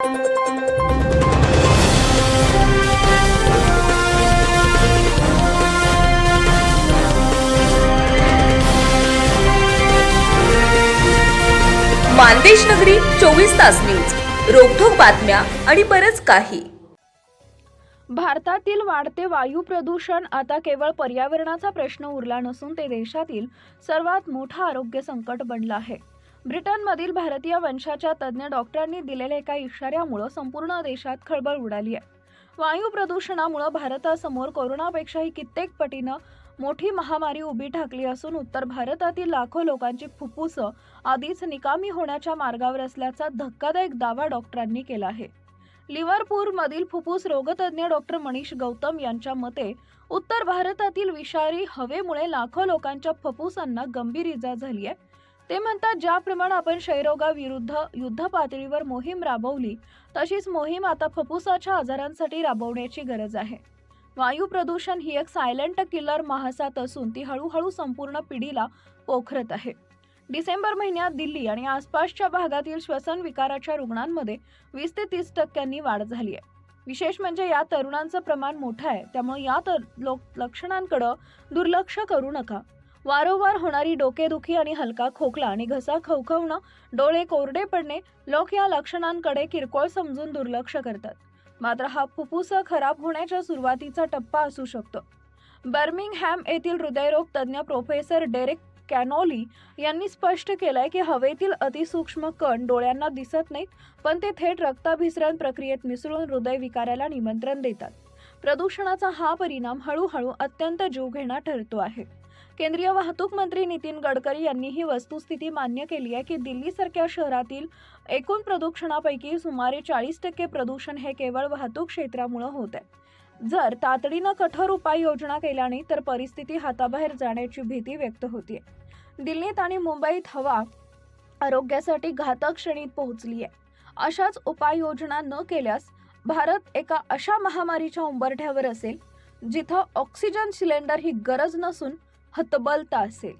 मानदेश नगरी 24 तास न्यूज, रोखोक बातम्या आणि बरच काही. भारतातील वाढते वायू प्रदूषण आता केवळ पर्यावरणाचा प्रश्न उरला नसून ते देशातील सर्वात मोठा आरोग्य संकट बनलं आहे. ब्रिटनमधील भारतीय वंशाच्या तज्ज्ञ डॉक्टरांनी दिलेल्या एका इशाऱ्यामुळे संपूर्ण देशात खळबळ उडाली आहे. वायू प्रदूषणामुळे भारतासमोर कोरोनापेक्षाही कित्येक पटीनं मोठी महामारी उभी ठाकली असून उत्तर भारतातील लाखो लोकांची फुफ्फुसं आधीच निकामी होण्याच्या मार्गावर असल्याचा धक्कादायक दावा डॉक्टरांनी केला आहे. लिव्हरपूलमधील फुफ्फुस रोगतज्ञ डॉक्टर मनीष गौतम यांच्या मते उत्तर भारतातील विषारी हवेमुळे लाखो लोकांच्या फुफ्फुसांना गंभीर इजा झाली आहे. ते म्हणतात, ज्याप्रमाणे आपण क्षयरोगाविरुद्ध युद्ध पातळीवर मोहीम राबवली तशीच मोहीम आता फुफ्फुसाच्या आजारांसाठी राबवण्याची गरज आहे. वायू प्रदूषण ही एक सायलेंट किलर महासाथ असून ती हळूहळू संपूर्ण पिढीला पोखरत आहे. डिसेंबर महिन्यात दिल्ली आणि आसपासच्या भागातील श्वसन विकाराच्या रुग्णांमध्ये 20 ते 30% वाढ झाली आहे. विशेष म्हणजे या तरुणांचं प्रमाण मोठं आहे, त्यामुळे या लक्षणांकडे दुर्लक्ष करू नका. वारंवार होणारी डोकेदुखी आणि हलका खोकला आणि घसा खवखवणं, डोळे कोरडे पडणे, लोक या लक्षणांकडे किरकोळ समजून दुर्लक्ष करतात. मात्र हा फुफ्फुस खराब होण्याच्या सुरुवातीचा टप्पा असू शकतो. बर्मिंगहॅम येथील हृदयरोग तज्ज्ञ प्रोफेसर डेरेक कॅनोली यांनी स्पष्ट केलंय की हवेतील अतिसूक्ष्म कण डोळ्यांना दिसत नाहीत, पण ते थेट रक्ताभिसरण प्रक्रियेत मिसळून हृदयविकाराला निमंत्रण देतात. प्रदूषणाचा हा परिणाम हळूहळू अत्यंत जीवघेणा ठरतो आहे. केंद्रीय वाहतूक मंत्री नितीन गडकरी यांनी ही वस्तुस्थिती मान्य केली आहे की दिल्लीसारख्या शहरातील एकूण प्रदूषणापैकी सुमारे 40% प्रदूषण हे केवळ वाहतूक क्षेत्रामुळे होत आहे. जर तातडीनं कठोर उपाययोजना केल्या नाही तर परिस्थिती हाताबाहेर जाण्याची भीती व्यक्त होतीये. दिल्लीत आणि मुंबईत हवा आरोग्यासाठी घातक श्रेणीत पोहोचली आहे. अशाच उपाययोजना न केल्यास भारत एका अशा महामारीच्या उंबरठ्यावर असेल जिथं ऑक्सिजन सिलेंडर ही गरज नसून हतबलता असेल.